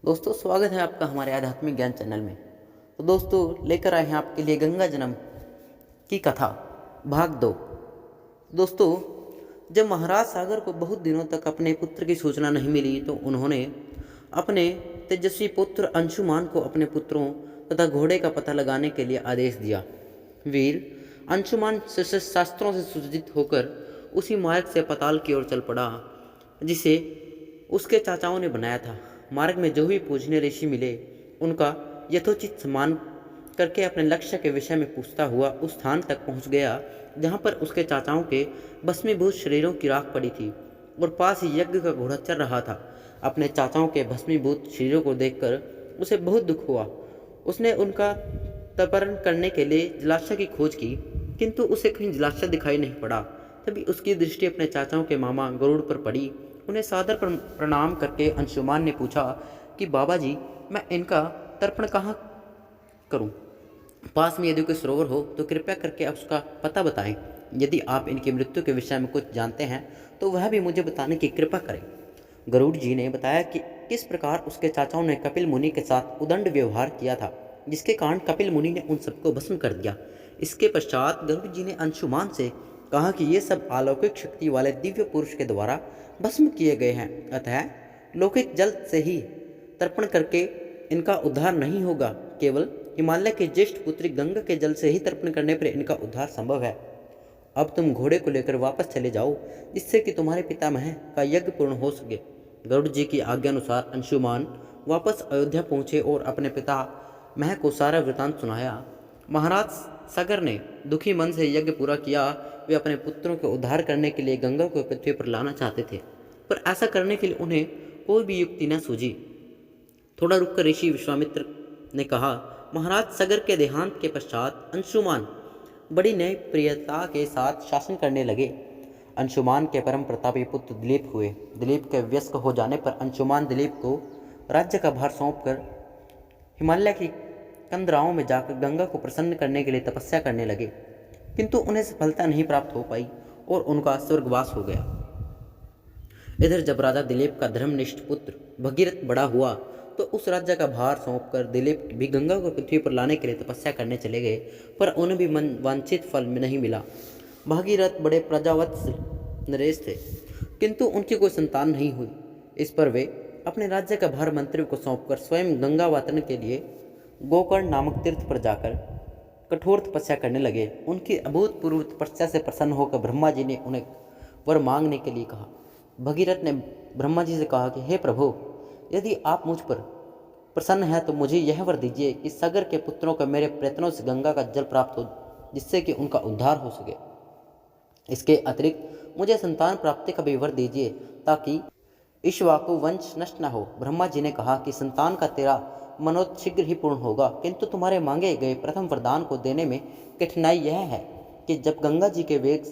दोस्तों स्वागत है आपका हमारे आध्यात्मिक ज्ञान चैनल में। तो दोस्तों लेकर आए हैं आपके लिए गंगा जन्म की कथा भाग 2। दोस्तों जब महाराज सागर को बहुत दिनों तक अपने पुत्र की सूचना नहीं मिली तो उन्होंने अपने तेजस्वी पुत्र अंशुमान को अपने पुत्रों तथा घोड़े का पता लगाने के लिए आदेश दिया। वीर अंशुमान शास्त्रों से सुसज्जित होकर उसी मार्ग से पाताल की ओर चल पड़ा जिसे उसके चाचाओं ने बनाया था। मार्ग में जो भी पूजनीय ऋषि मिले उनका यथोचित सम्मान करके अपने लक्ष्य के विषय में पूछता हुआ उस स्थान तक पहुंच गया जहां पर उसके चाचाओं के भस्मीभूत शरीरों की राख पड़ी थी और पास ही यज्ञ का घोड़ा चल रहा था। अपने चाचाओं के भस्मीभूत शरीरों को देखकर उसे बहुत दुख हुआ। उसने उनका तर्पण करने के लिए जलाशय की खोज की किंतु उसे कहीं जलाशय दिखाई नहीं पड़ा। तभी उसकी दृष्टि अपने चाचाओं के मामा गरुड़ पर पड़ी। उन्हें सादर प्रणाम करके अंशुमान ने पूछा कि बाबा जी मैं इनका तर्पण कहाँ करूं? पास में यदि कोई सरोवर हो तो कृपया करके उसका पता बताएं। यदि आप इनकी मृत्यु के विषय में कुछ जानते हैं तो वह भी मुझे बताने की कृपा करें। गरुड़ जी ने बताया कि किस प्रकार उसके चाचाओं ने कपिल मुनि के साथ उदंड व्यवहार किया था जिसके कारण कपिल मुनि ने उन सबको भस्म कर दिया। इसके पश्चात गरुड़ जी ने अंशुमान से कहा कि ये सब अलौकिक शक्ति वाले दिव्य पुरुष के द्वारा भस्म किए गए हैं, अतः लौकिक जल से ही तर्पण करके इनका उद्धार नहीं होगा। केवल हिमालय की ज्येष्ठ पुत्री गंगा के जल से ही तर्पण करने पर इनका उद्धार संभव है। अब तुम घोड़े को लेकर वापस चले जाओ जिससे कि तुम्हारे पितामह का यज्ञ पूर्ण हो सके। गरुड़ जी की आज्ञा अनुसार अंशुमान वापस अयोध्या पहुंचे और अपने पिता मह को सारा वृतांत सुनाया। महाराज सागर ने दुखी मन से यज्ञ पूरा किया। वे अपने पुत्रों को उद्धार करने के लिए गंगा को पृथ्वी पर लाना चाहते थे पर ऐसा करने के लिए उन्हें कोई भी युक्ति न सूझी। थोड़ा रुककर ऋषि विश्वामित्र ने कहा, महाराज सागर के देहांत के पश्चात अंशुमान बड़ी न्याय प्रियता के साथ शासन करने लगे। अंशुमान के परम प्रतापी पुत्र दिलीप हुए। दिलीप के वयस्क हो जाने पर अंशुमान दिलीप को राज्य का भार सौंपकर हिमालय की कंदराओं में जाकर गंगा को प्रसन्न करने के लिए तपस्या करने लगे किंतु उन्हें सफलता नहीं प्राप्त हो पाई और उनका स्वर्गवास हो गया। इधर जब राजा दिलीप का धर्मनिष्ठ पुत्र भगीरथ बड़ा हुआ तो उस राज्य का भार सौंपकर दिलीप भी गंगा को पृथ्वी पर लाने के लिए तपस्या करने चले गए पर उन्हें भी वांछित फल नहीं मिला। भागीरथ बड़े प्रजावत्स नरेश थे किंतु उनकी कोई संतान नहीं हुई। इस पर वे अपने राज्य का भार मंत्री को सौंपकर स्वयं गंगा वातन के लिए गोकर्ण नामक तीर्थ पर जाकर कठोर तपस्या करने लगे। उनकी अभूतपूर्व तपस्या से प्रसन्न होकर ब्रह्मा जी ने उन्हें वर मांगने के लिए कहा। भगीरथ ने ब्रह्मा जी से कहा कि हे प्रभु, यदि आप मुझ पर प्रसन्न हैं तो मुझे यह वर दीजिए कि सागर के पुत्रों को मेरे प्रयत्नों से गंगा का जल प्राप्त हो जिससे कि उनका उद्धार हो सके। इसके अतिरिक्त मुझे संतान प्राप्ति का भी वर दीजिए ताकि इक्ष्वाकु वंश नष्ट न हो। ब्रह्मा जी ने कहा कि संतान का तेरा मनोरथ शीघ्र ही पूर्ण होगा किंतु तुम्हारे मांगे गए प्रथम वरदान को देने में कठिनाई यह है कि जब गंगा जी के वेग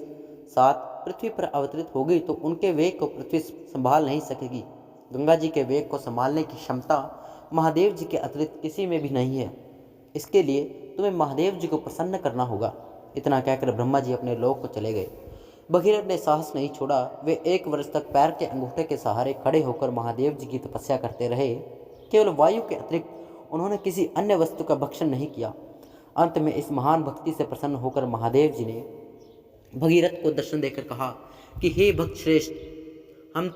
साथ पृथ्वी पर अवतरित होगी तो उनके वेग को पृथ्वी संभाल नहीं सकेगी। गंगा जी के वेग को संभालने की क्षमता महादेव जी के अतिरिक्त किसी में भी नहीं है। इसके लिए तुम्हें महादेव जी को प्रसन्न करना होगा। इतना कहकर ब्रह्मा जी अपने लोक को चले गए। भगीरथ ने साहस नहीं छोड़ा। वे 1 वर्ष तक पैर के अंगूठे के सहारे खड़े होकर महादेव जी की तपस्या करते रहे। केवल वायु के अतिरिक्त उन्होंने किसी अन्य वस्तु का भक्षण नहीं किया। अंत में इस महान भक्ति से प्रसन्न होकर महादेव जी ने भगीरथ को दर्शन देकर कहा कि हे भक्त श्रेष्ठ, हम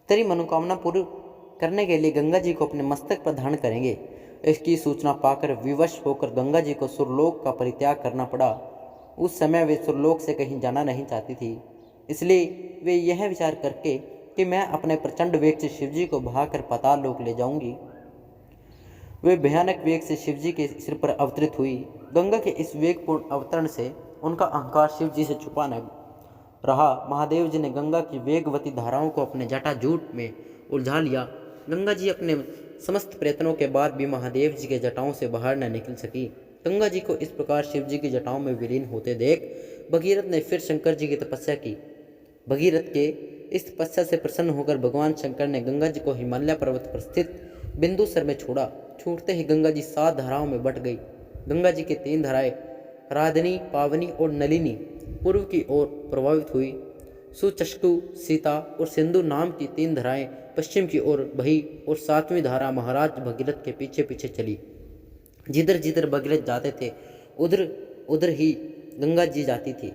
तेरी मनोकामना पूरी करने के लिए गंगा जी को अपने मस्तक पर धारण करेंगे। इसकी सूचना पाकर विवश होकर गंगा जी को सुरलोक का परित्याग करना पड़ा। उस समय वे सुरलोक से कहीं जाना नहीं चाहती थी, इसलिए वे यह विचार करके कि मैं अपने प्रचंड वेग से शिवजी को बहाकर पाताल लोक ले जाऊंगी, वे भयानक वेग से शिवजी के सिर पर अवतरित हुई। गंगा के इस वेगपूर्ण अवतरण से उनका अहंकार शिवजी से छुपा न रहा। महादेव जी ने गंगा की वेगवती धाराओं को अपने जटाजूट में उलझा लिया। गंगा जी अपने समस्त प्रयत्नों के बाद भी महादेव जी के जटाओं से बाहर न निकल सकी। गंगा जी को इस प्रकार शिव जी की जटाओं में विलीन होते देख भगीरथ ने फिर शंकर जी की तपस्या की। भगीरथ के इस तपस्या से प्रसन्न होकर भगवान शंकर ने गंगा जी को हिमालय पर्वत पर स्थित बिंदुसर में छोड़ा। छूटते ही गंगा जी 7 धाराओं में बट गई। गंगा जी की 3 धाराएं राधनी, पावनी और नलिनी पूर्व की ओर प्रवाहित हुई। सुचष्टु, सीता और सिंधु नाम की 3 धाराएं पश्चिम की ओर बही और 7वीं धारा महाराज भगीरथ के पीछे पीछे चली। जिधर जिधर भगीरथ जाते थे उधर उधर ही गंगा जी जाती थी।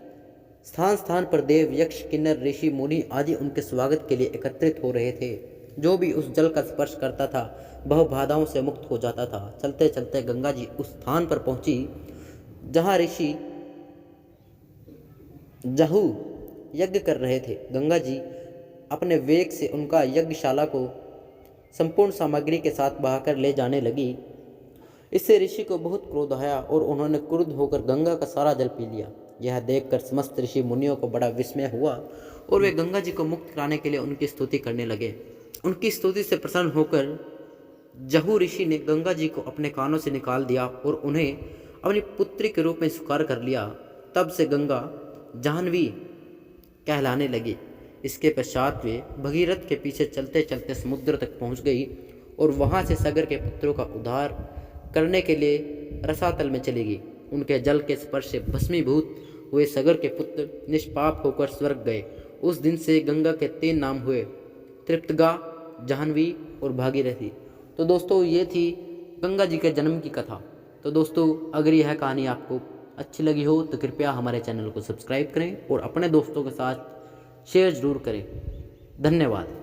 स्थान स्थान पर देव, यक्ष, किन्नर, ऋषि, मुनि आदि उनके स्वागत के लिए एकत्रित हो रहे थे। जो भी उस जल का स्पर्श करता था वह बाधाओं से मुक्त हो जाता था। चलते चलते गंगा जी उस स्थान पर पहुंची जहां ऋषि जहू यज्ञ कर रहे थे। गंगा जी अपने वेग से उनका यज्ञशाला को संपूर्ण सामग्री के साथ बहाकर ले जाने लगी। इससे ऋषि को बहुत क्रोध आया और उन्होंने क्रुद्ध होकर गंगा का सारा जल पी लिया। यह देखकर समस्त ऋषि मुनियों को बड़ा विस्मय हुआ और वे गंगा जी को मुक्त कराने के लिए उनकी स्तुति करने लगे। उनकी स्तुति से प्रसन्न होकर जहू ऋषि ने गंगा जी को अपने कानों से निकाल दिया और उन्हें अपनी पुत्री के रूप में स्वीकार कर लिया। तब से गंगा जाह्नवी कहलाने लगी। इसके पश्चात वे भगीरथ के पीछे चलते चलते समुद्र तक पहुंच गई और वहां से सागर के पुत्रों का उद्धार करने के लिए रसातल में चली गई। उनके जल के स्पर्श से भस्मीभूत हुए सागर के पुत्र निष्पाप होकर स्वर्ग गए। उस दिन से गंगा के 3 नाम हुए, तृप्तगा, जाह्नवी और भागीरथी। तो दोस्तों ये थी गंगा जी के जन्म की कथा। तो दोस्तों अगर यह कहानी आपको अच्छी लगी हो तो कृपया हमारे चैनल को सब्सक्राइब करें और अपने दोस्तों के साथ शेयर ज़रूर करें। धन्यवाद।